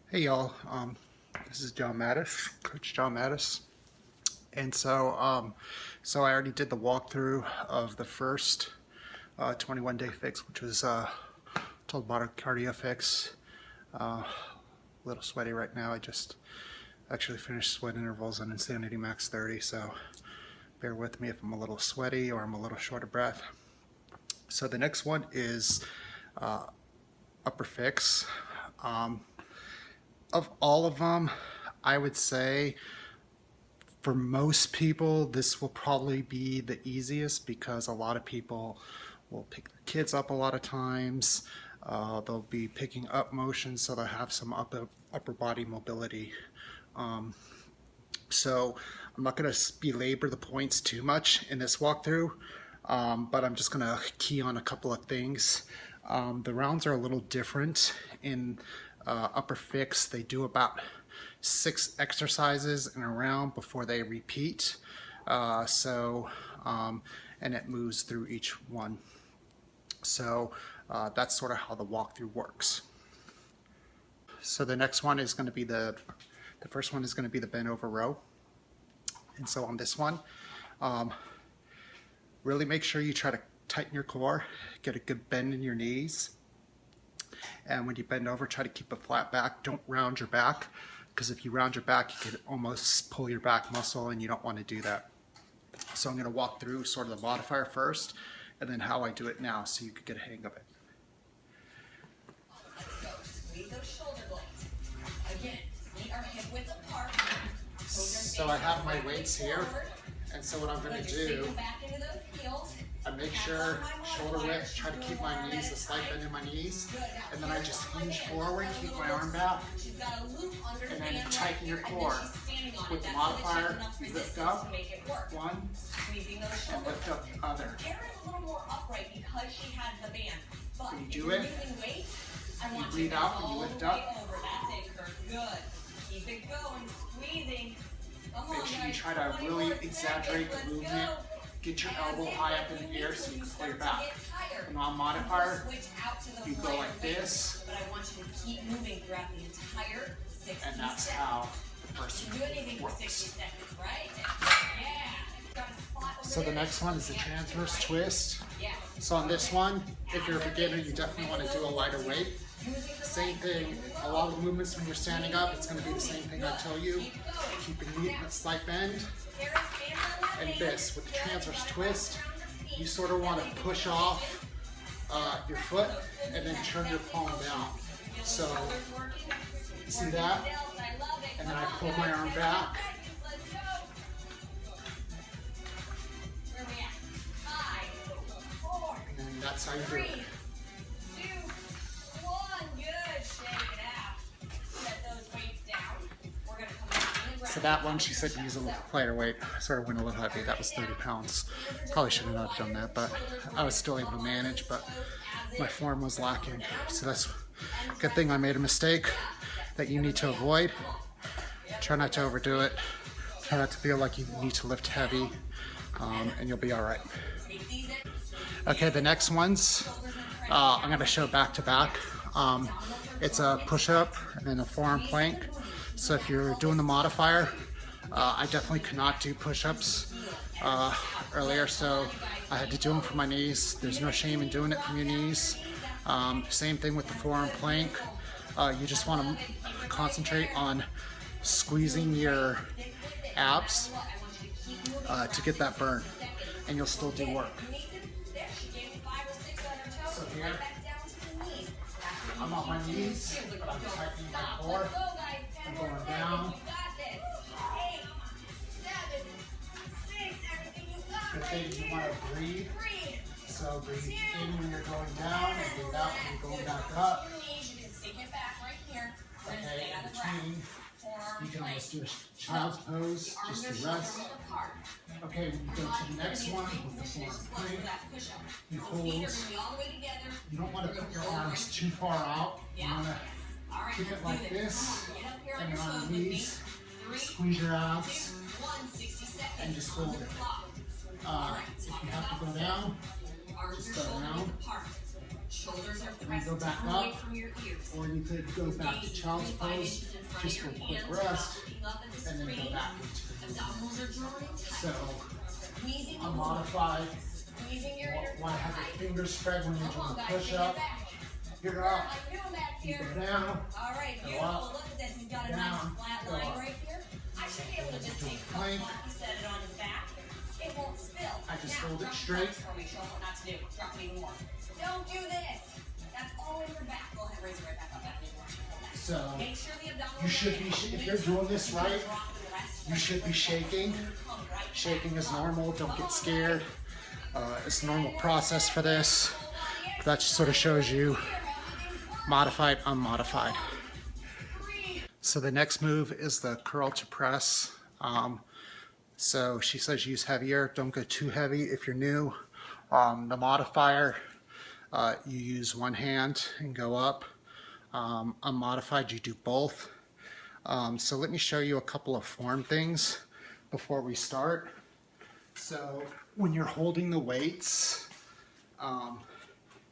Hey y'all, this is John Mattis, Coach John Mattis, and so I already did the walkthrough of the first 21-day fix, which was total body cardio fix. A little sweaty right now. I just actually finished sweat intervals on Insanity Max 30, so bear with me if I'm a little sweaty or I'm a little short of breath. So the next one is upper fix. Of all of them, I would say for most people this will probably be the easiest, because a lot of people will pick their kids up a lot of times. They'll be picking up motion, so they'll have some upper body mobility. So I'm not going to belabor the points too much in this walkthrough, but I'm just going to key on a couple of things. The rounds are a little different in upper fix. They do about 6 exercises in a round before they repeat. And it moves through each one. So that's sort of how the walkthrough works. So the next one is going to be the first one is going to be the bent over row. And so on this one, really make sure you try to tighten your core, get a good bend in your knees. And when you bend over, try to keep a flat back. Don't round your back, because if you round your back, you could almost pull your back muscle, and you don't want to do that. So I'm going to walk through sort of the modifier first, and then how I do it now, so you could get a hang of it. Let's go. Squeeze those shoulder blades. Again, feet are hip width apart. So I have my weights here, and so what I'm going to do, I make sure shoulder width, try to keep my knees, a slight bend in my knees, and then I just hinge forward, keep my arm back, and then tighten your core. With the modifier, you lift up, one, and lift up the other. When you do it, you breathe out and you lift up. Keep it going, squeezing. Make sure you try to really exaggerate the movement. Get your elbow high up in the air so you can pull your back. And on modifier, you go like this, and that's how the person works. So the next one is the transverse twist. So on this one, if you're a beginner, you definitely want to do a lighter weight. Same thing, a lot of the movements when you're standing up, it's going to be the same thing I tell you. Keep your knee in a slight bend. And this, with the transverse twist, you sort of want to push off your foot and then turn your palm down. So, see that? And then I pull my arm back. And that's how you do it. So that one, she said to use a little lighter weight. I sort of went a little heavy. That was 30 pounds. Probably should have not done that, but I was still able to manage, but my form was lacking. So that's a good thing I made a mistake that you need to avoid. Try not to overdo it. Try not to feel like you need to lift heavy, and you'll be all right. Okay, the next ones, I'm going to show back to back. It's a push-up and then a forearm plank. So if you're doing the modifier, I definitely could not do push-ups earlier, so I had to do them from my knees. There's no shame in doing it from your knees. Same thing with the forearm plank. You just want to concentrate on squeezing your abs to get that burn, and you'll still do work. So here, I'm on my knees, but I'm tightening my core. I'm going down. The thing you want to breathe. So breathe in when you're going down and breathe out when you're going back up. Okay, in between, you can almost do a child's pose just to rest. Okay, when you go to the next one with the forearm plank, you hold. You don't want to put your arms too far out. You want to keep it like this, and you're on your knees, squeeze your abs, and just hold it. If you have to go down, just go down. Shoulders are And then go pressed back down away up, from your ears. or you could go back to child's pose, just for a quick rest, and then go back into the movement. Abdominals are drawing tight. So, Squeezing a modified, Squeezing your inner want to have thigh. your fingers spread when you're Come on, doing a guys, push-up. take it back. You're up, How you doing back you here? go down, All right, go beautiful. up, Look at this. We've got a down, nice flat go line up. right here. I should be able to just Do a take plank. you set it on his back. It won't spill. I just Now, hold it drop straight. For me. Show me what not to do. Drop it even more. Don't do this. That's all in your back. Go ahead, raise it right back up. That didn't work. Hold that. So, Make sure the abdominal you should be, if you're doing this right, you should be shaking. Shaking is normal, don't get scared. It's a normal process for this. That just sort of shows you modified, unmodified. So the next move is the curl to press. So she says use heavier, don't go too heavy if you're new. The modifier, you use one hand and go up. Unmodified, you do both. So let me show you a couple of form things before we start. So when you're holding the weights,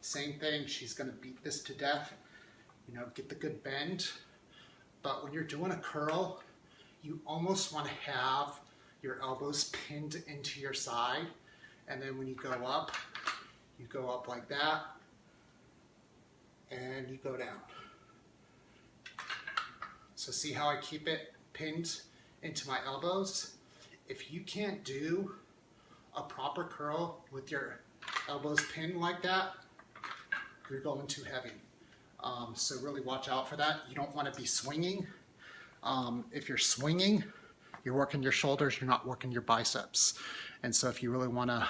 same thing, she's gonna beat this to death, you know, get the good bend. But when you're doing a curl, you almost wanna have your elbows pinned into your side. And then when you go up like that, and you go down. So see how I keep it pinned into my elbows? If you can't do a proper curl with your elbows pinned like that, you're going too heavy. So really watch out for that. You don't want to be swinging. If you're swinging, you're working your shoulders, you're not working your biceps. And so if you really want to,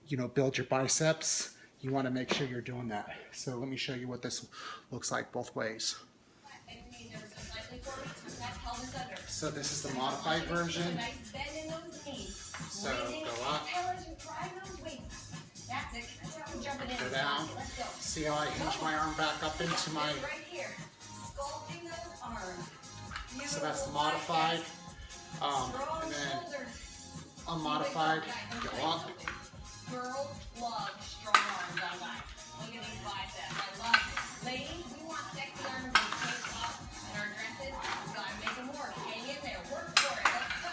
you know, build your biceps, you want to make sure you're doing that. So let me show you what this looks like both ways. So this is the modified version. So go up, go down. See how I hinge my arm back up into my... So that's the modified. And then unmodified, go up. Girls love strong arms on back. Look at these biceps. I love it. Ladies, we want sexy arms and shapes up in our dresses. We gotta make them work. Hang in there. Work for it. Let's go.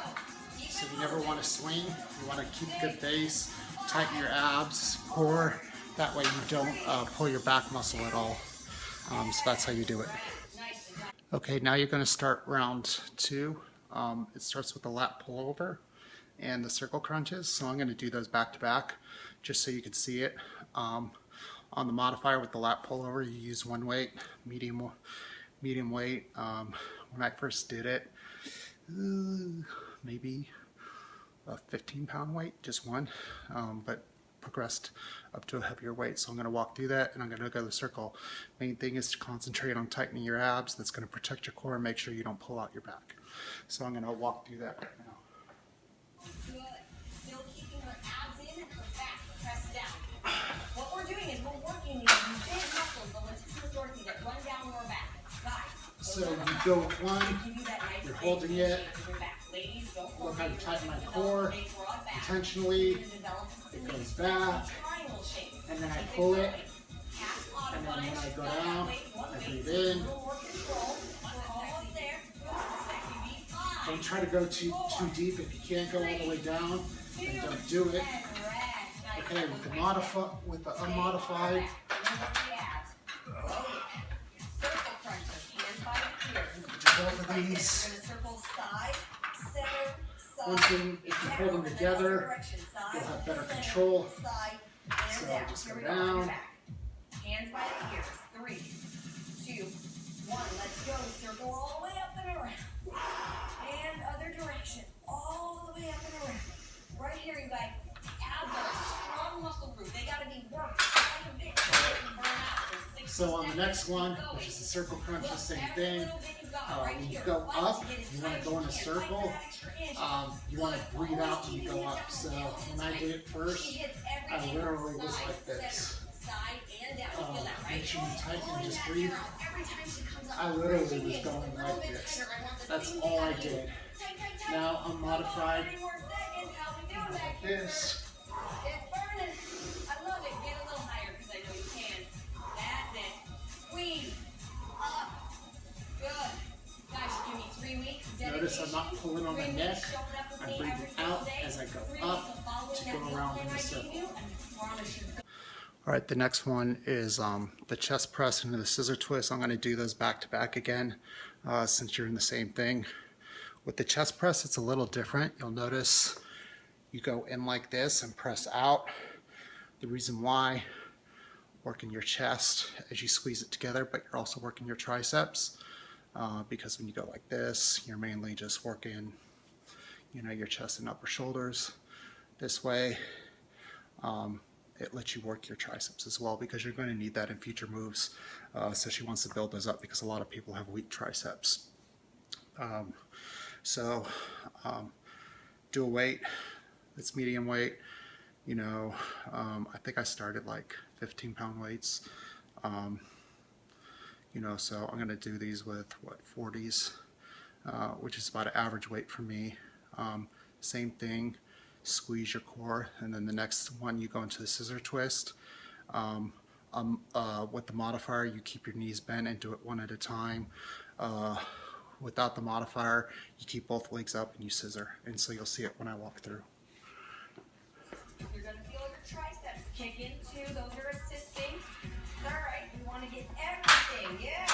So you never want to swing. You want to keep good base, tighten your abs, core. That way you don't pull your back muscle at all. So that's how you do it. Okay, now you're going to start round two. It starts with the lat pullover and the circle crunches. So I'm going to do those back to back just so you can see it. On the modifier with the lat pullover, you use one weight, medium weight. When I first did it, maybe a 15-pound weight, just one, but progressed up to a heavier weight. So I'm going to walk through that and I'm going to go to the circle. Main thing is to concentrate on tightening your abs. That's going to protect your core and make sure you don't pull out your back. So I'm going to walk through that right now. Good. Still keeping her abs in and her back pressed down. What we're doing is we're working these big muscles, the latissimus dorsi that run down your back. Guys. So you go with one, you're holding it. Look how you tighten my core intentionally. It goes back, and then I pull it, and then when I go down, I breathe in. Don't try to go too deep. If you can't go all the way down, then don't do it. Okay, with the unmodified. Both of these. One thing, if you hold them together, you'll have better control. So just go down. Hands by the ears. 3, 2, 1. Let's go. Circle all the way up and around. And other direction. All the way up and around. Right here, you guys. Abs are a strong muscle group. They got to be worked. So on the next one, which is the circle crunch, the same thing. When you go up, you want to go in a circle. You want to breathe out when you go up. So when I did it first, I literally was like this. Make sure you tighten and just breathe. I literally was going like this. That's all I did. Now I'm modified like this. It's burning. I love it. Get a little higher because I know you Notice I'm not pulling on my neck. I'm breathing out as I go up to go around in the circle. All right, the next one is the chest press into the scissor twist. I'm going to do those back to back again since you're in the same thing. With the chest press, it's a little different. You'll notice you go in like this and press out. The reason why, working your chest as you squeeze it together, but you're also working your triceps because when you go like this, you're mainly just working, you know, your chest and upper shoulders. This way, it lets you work your triceps as well because you're going to need that in future moves. So she wants to build those up because a lot of people have weak triceps. Do a weight that's medium weight. You know, I think I started like 15-pound weights. You know, so I'm going to do these with what, 40s, which is about an average weight for me. Same thing, squeeze your core, and then the next one you go into the scissor twist. With the modifier, you keep your knees bent and do it one at a time. Without the modifier, you keep both legs up and you scissor, and so you'll see it when I walk through. You're going to feel your triceps kick in too. Those are assisting. All right, we want to get everything. Yeah.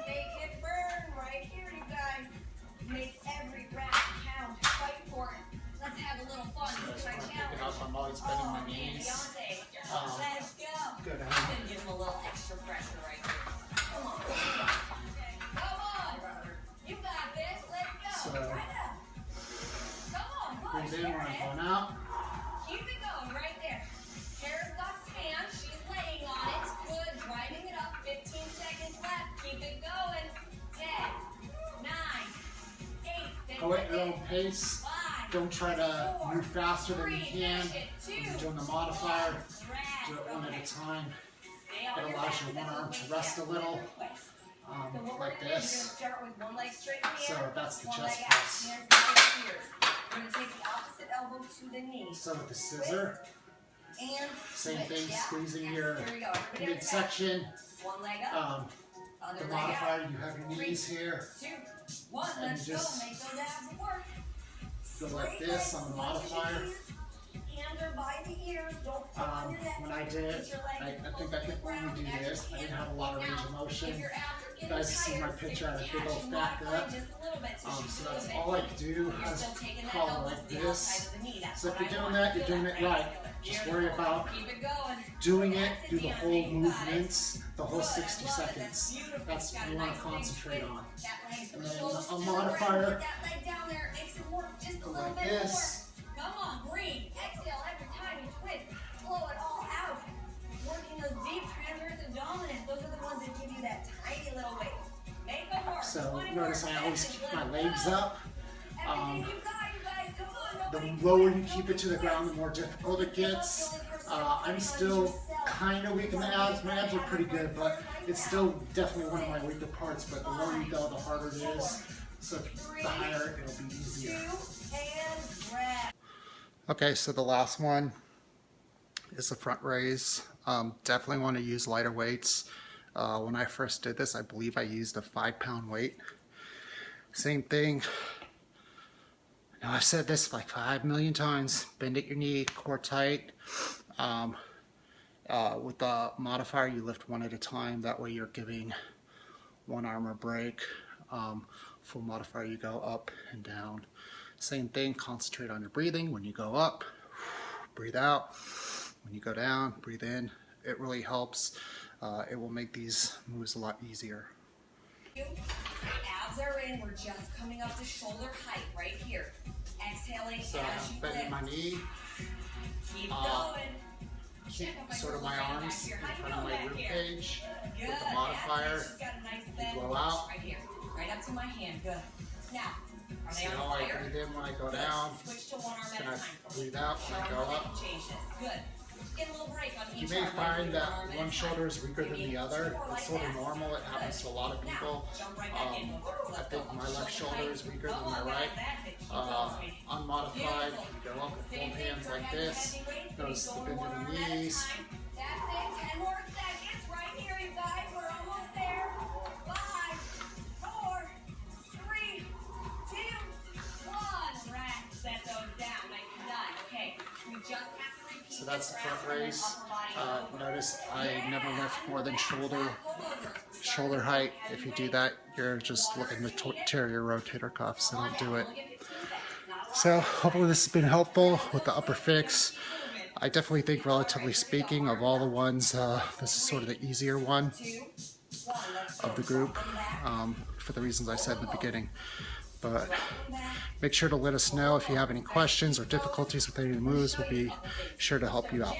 Make it burn right here, you guys. Make every rep count. Fight for it. Let's have a little fun. This is my challenge. I'm always bending my knees. Let's go. Good. I'm going to give him a little extra pressure right here. Come on. Come on. You got this. Let's go. So, right up. Come on. Push. breathe in when I'm going out. Keep it going right there. Tara's got hands. She's laying on it. Good. Driving it up. 15 seconds left. Keep it going. 10, 9, 8. Go at your own pace. 5, Don't try to 4, move faster than you 3, can. two, When you're doing the modifier, do it one okay. at a time. Stay on It your allows back. your one That's arm the to way rest a down. little, So what like we're gonna do, this. you're gonna start with one leg straight in the So air, that's the one chest leg out. press. Hands by the ears. We're gonna take the opposite elbow to the knee. So with the scissor, And same switch, thing, yeah. squeezing Yes, your here we go. Everybody on your back. midsection. One leg up, other The leg modifier, out. you have your knees here. 2, 1, And let's you go. just Make those abs work. Go like this on the modifier. Hands are by the ears. Don't pull on your neck. When I did it, I think I could only do this. I didn't have a lot of range of motion. You guys see my picture, I had a big old fat gut. So that's all I could do. I was crawling like this. So if you're doing that, you're doing it right. Just worry about doing it, do the whole movements, the whole 60 seconds. That's what you want to concentrate on. And then a modifier, go like this. Come on, breathe. Exhale every time you twist. Blow it all out. Working those deep transverse abdominals. Those are the ones that give you that tiny little weight. Make them work. So notice I always keep my legs up. Everything you got, you guys. Come on. The lower you keep it to the ground, the more difficult it gets. I'm still kind of weak in the abs. My abs are pretty good, but it's still definitely one of my weaker parts. But the lower you go, the harder it is. So the higher, it'll be easier. Okay, so the last one is the front raise. Definitely want to use lighter weights. When I first did this, I believe I used a 5-pound weight. Same thing. Now I've said this like 5 million times. Bend at your knee, core tight. With the modifier, you lift one at a time. That way you're giving one arm a break. Full modifier, you go up and down. Same thing, concentrate on your breathing. When you go up, breathe out. When you go down, breathe in. It really helps. It will make these moves a lot easier. Abs are in. We're just coming up to shoulder height right here. Exhaling So as you I'm bending my knee. Keep going. Keep sort of my arms in front of my rib cage. With the modifier, you blow out. Right here. Right up to my hand. Good. Now, are they See on how I fire? breathe in when I go down. Switch to one arm at Can a I time. breathe out when I Show go them up? how to change this. Good. Get a little break on each You may arm. find that Arm at a one time. shoulder is weaker than the other. More like It's sort of that. normal. It happens to a lot of Now, people. jump right back in. I think my left shoulder is weaker than my Come on, right. guys, that's it. Keep going. Unmodified, you go up with both hands like this. Notice the bend in the knees. That's it. 10 more seconds right here, you guys. We're almost there. 5, 4, 3, 2, that's the front raise. Notice I never lift more than shoulder height. If you do that, you're just looking to tear your rotator cuff, so don't do it. So hopefully this has been helpful with the upper fix. I definitely think, relatively speaking, of all the ones, this is sort of the easier one of the group, for the reasons I said in the beginning. But make sure to let us know if you have any questions or difficulties with any of the moves. We'll be sure to help you out.